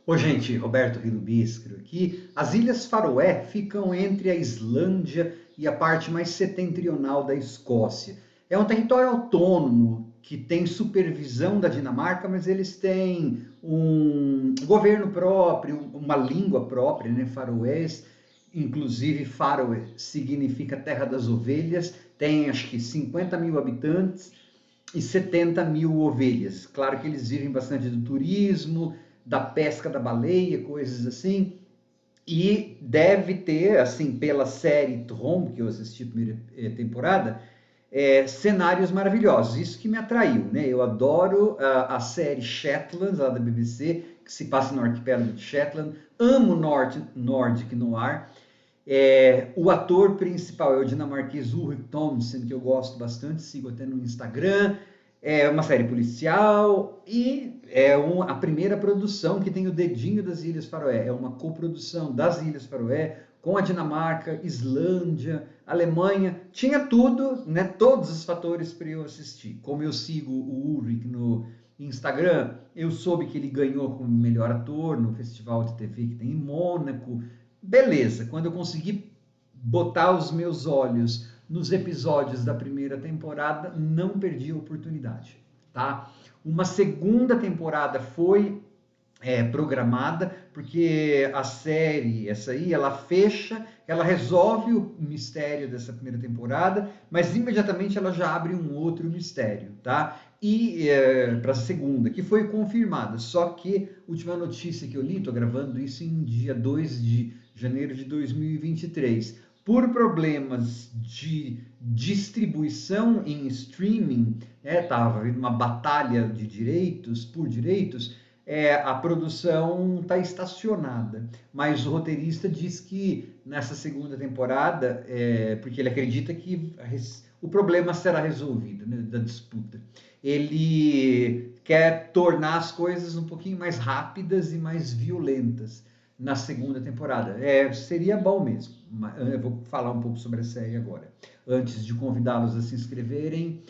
Oi, gente, Roberto Rilubiscro aqui. As Ilhas Faroé ficam entre a Islândia e a parte mais setentrional da Escócia. É um território autônomo que tem supervisão da Dinamarca, mas eles têm um governo próprio, uma língua própria, né, faroês. Inclusive, Faroe significa terra das ovelhas, tem acho que 50 mil habitantes e 70 mil ovelhas. Claro que eles vivem bastante do turismo, da pesca da baleia, coisas assim. E deve ter, assim, pela série Tron, que eu assisti a primeira temporada, cenários maravilhosos. Isso que me atraiu, né? Eu adoro a série Shetland, lá da BBC, que se passa no arquipélago de Shetland. Amo Nordic Noir. O ator principal é o dinamarquês Ulrik Thomsen, que eu gosto bastante, sigo até no Instagram. É uma série policial e a primeira produção que tem o dedinho das Ilhas Faroé. É uma coprodução das Ilhas Faroé com a Dinamarca, Islândia, Alemanha. Tinha tudo, né? Todos os fatores para eu assistir. Como eu sigo o Ulrich no Instagram, eu soube que ele ganhou como melhor ator no festival de TV que tem em Mônaco. Beleza, quando eu consegui botar os meus olhos nos episódios da primeira temporada, não perdi a oportunidade, tá? Uma segunda temporada foi programada, porque a série, essa aí, ela fecha, ela resolve o mistério dessa primeira temporada, mas imediatamente ela já abre um outro mistério, tá? E para a segunda, que foi confirmada, só que última notícia que eu li, tô gravando isso em dia 2 de janeiro de 2023, por problemas de distribuição em streaming, estava havendo uma batalha de direitos, por direitos, a produção está estacionada, mas o roteirista diz que nessa segunda temporada, porque ele acredita que o problema será resolvido, né, da disputa. Ele quer tornar as coisas um pouquinho mais rápidas e mais violentas na segunda temporada. Seria bom mesmo. Eu vou falar um pouco sobre a série agora. Antes de convidá-los a se inscreverem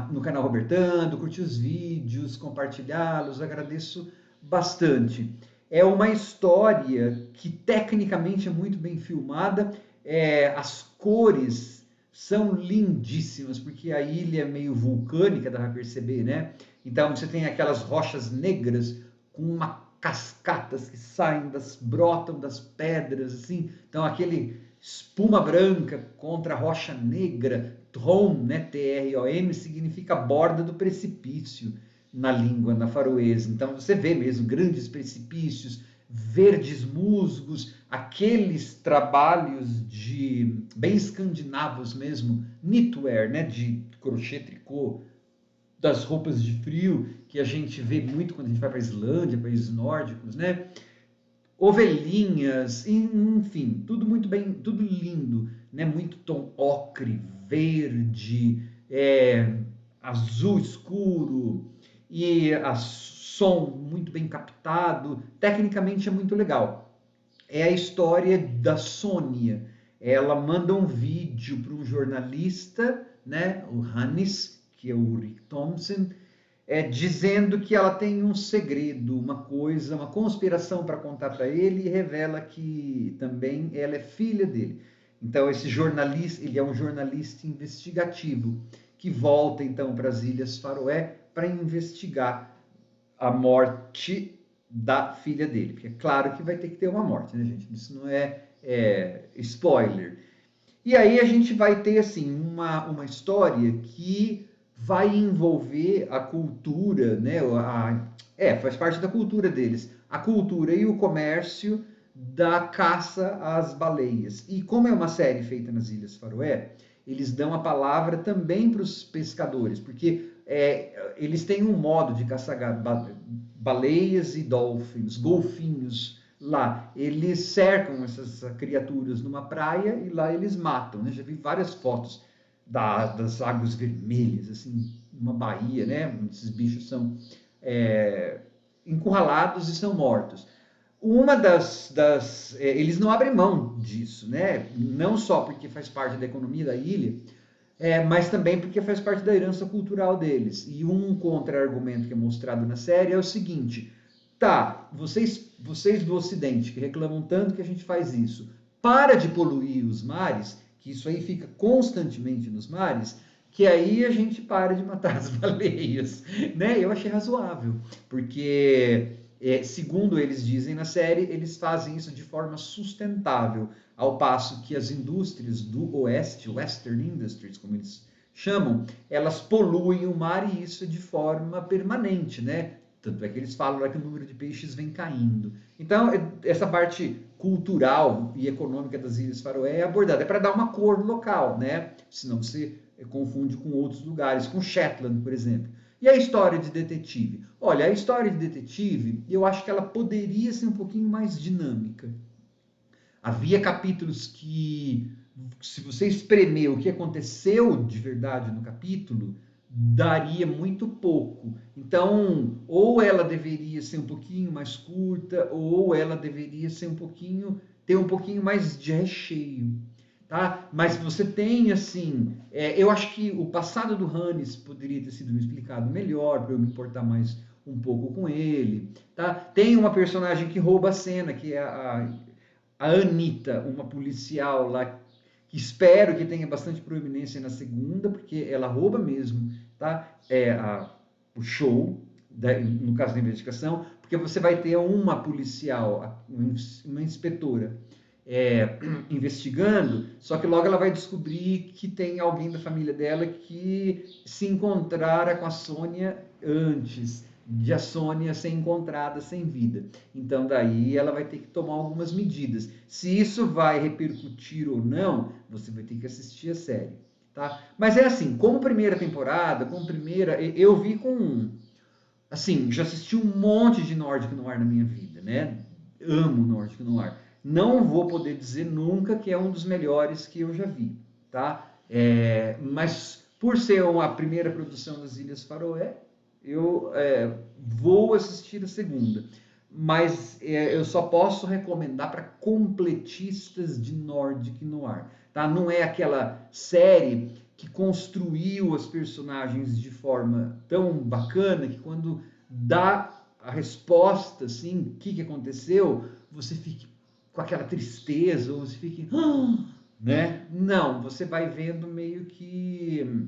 no canal Robertando, curtir os vídeos, compartilhá-los, agradeço bastante. É uma história que tecnicamente é muito bem filmada, as cores são lindíssimas, porque a ilha é meio vulcânica, dá para perceber, né? Então você tem aquelas rochas negras com uma cascatas que saem brotam das pedras, assim. Então aquele espuma branca contra a rocha negra, Trom, né, Trom, significa borda do precipício na língua, na faroesa. Então você vê mesmo grandes precipícios, verdes musgos, aqueles trabalhos de bem escandinavos mesmo, knitwear, né, de crochê, tricô, das roupas de frio que a gente vê muito quando a gente vai para a Islândia, países nórdicos, né? Ovelhinhas, enfim, tudo muito bem, tudo lindo, né? Muito tom ocre, verde, azul escuro e a som muito bem captado. Tecnicamente é muito legal. É a história da Sônia. Ela manda um vídeo para um jornalista, né, o Hannes, que é o Rick Thompson, dizendo que ela tem um segredo, uma coisa, uma conspiração para contar para ele e revela que também ela é filha dele. Então esse jornalista, ele é um jornalista investigativo que volta então para as Ilhas Faroé para investigar a morte da filha dele. Porque é claro que vai ter que ter uma morte, né, gente? Isso não é spoiler. E aí a gente vai ter assim uma história que vai envolver a cultura, né? Faz parte da cultura deles, a cultura e o comércio da caça às baleias. E como é uma série feita nas Ilhas Faroé, eles dão a palavra também para os pescadores, porque eles têm um modo de caçar baleias e golfinhos lá. Eles cercam essas criaturas numa praia e lá eles matam, né? Já vi várias fotos das águas vermelhas, assim, uma baía, né? Esses bichos são encurralados e são mortos. Eles não abrem mão disso, né? Não só porque faz parte da economia da ilha, mas também porque faz parte da herança cultural deles. E um contra-argumento que é mostrado na série é o seguinte: tá, vocês do Ocidente que reclamam tanto que a gente faz isso, para de poluir os mares, que isso aí fica constantemente nos mares, que aí a gente para de matar as baleias, né? Eu achei razoável, porque segundo eles dizem na série, eles fazem isso de forma sustentável, ao passo que as indústrias do Oeste, Western Industries, como eles chamam, elas poluem o mar e isso é de forma permanente, né? Tanto é que eles falam lá que o número de peixes vem caindo. Então, essa parte cultural e econômica das Ilhas Faroé é abordada. É para dar uma cor local, né? Senão você confunde com outros lugares, com Shetland, por exemplo. E a história de detetive? Olha, a história de detetive, eu acho que ela poderia ser um pouquinho mais dinâmica. Havia capítulos que, se você espremer o que aconteceu de verdade no capítulo, daria muito pouco. Então, ou ela deveria ser um pouquinho mais curta, ou ela deveria ser ter um pouquinho mais de recheio. Tá? Mas você tem, assim, eu acho que o passado do Hannes poderia ter sido explicado melhor, para eu me importar mais um pouco com ele. Tá? Tem uma personagem que rouba a cena, que é a Anitta, uma policial lá, que espero que tenha bastante proeminência na segunda, porque ela rouba mesmo, tá? O show, no caso da investigação, porque você vai ter uma policial, uma inspetora, investigando, só que logo ela vai descobrir que tem alguém da família dela que se encontrara com a Sônia antes de a Sônia ser encontrada sem vida. Então daí ela vai ter que tomar algumas medidas. Se isso vai repercutir ou não, você vai ter que assistir a série. Tá? Mas é assim, como primeira temporada, eu vi com... Assim, já assisti um monte de Nordic Noir na minha vida, né? Amo Nordic Noir. Não vou poder dizer nunca que é um dos melhores que eu já vi, tá? Mas por ser a primeira produção das Ilhas Faroé, eu vou assistir a segunda. Mas eu só posso recomendar para completistas de Nordic Noir, tá? Não é aquela série que construiu as personagens de forma tão bacana que quando dá a resposta, assim, o que aconteceu, você fique com aquela tristeza, ou você fique... né? Não, você vai vendo meio que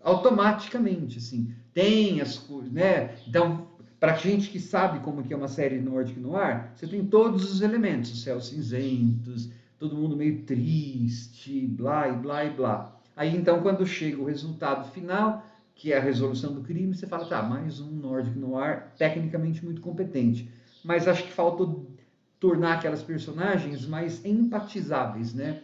automaticamente, assim. Tem as coisas, né? Então, para gente que sabe como que é uma série Nordic Noir, você tem todos os elementos, os céus cinzentos, todo mundo meio triste, blá e blá e blá. Aí, então, quando chega o resultado final, que é a resolução do crime, você fala, tá, mais um Nordic Noir tecnicamente muito competente. Mas acho que faltou tornar aquelas personagens mais empatizáveis, né?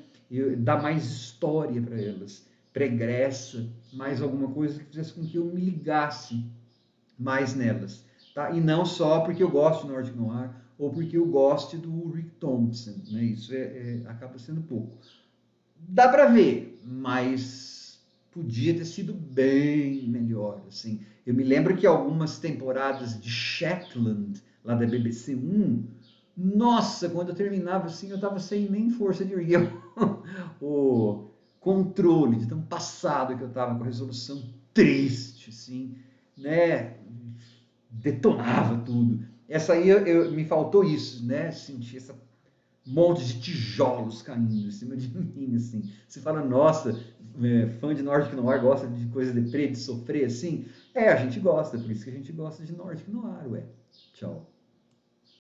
Dar mais história para elas, pregressa, mais alguma coisa que fizesse com que eu me ligasse mais nelas, tá? E não só porque eu gosto de Nordic Noir ou porque eu gosto do Rick Thompson, né? Isso acaba sendo pouco. Dá para ver, mas podia ter sido bem melhor, assim. Eu me lembro que algumas temporadas de Shetland, lá da BBC 1, nossa, quando eu terminava assim, eu tava sem nem força de erguer o controle de tão passado que eu tava com a resolução triste, assim, né? Detonava tudo. Essa aí me faltou isso, né? Sentir essa monte de tijolos caindo em cima de mim, assim. Você fala, nossa, fã de Nordic Noir gosta de coisa deprê, de sofrer, assim? A gente gosta, por isso que a gente gosta de Nordic Noir, ué. Tchau.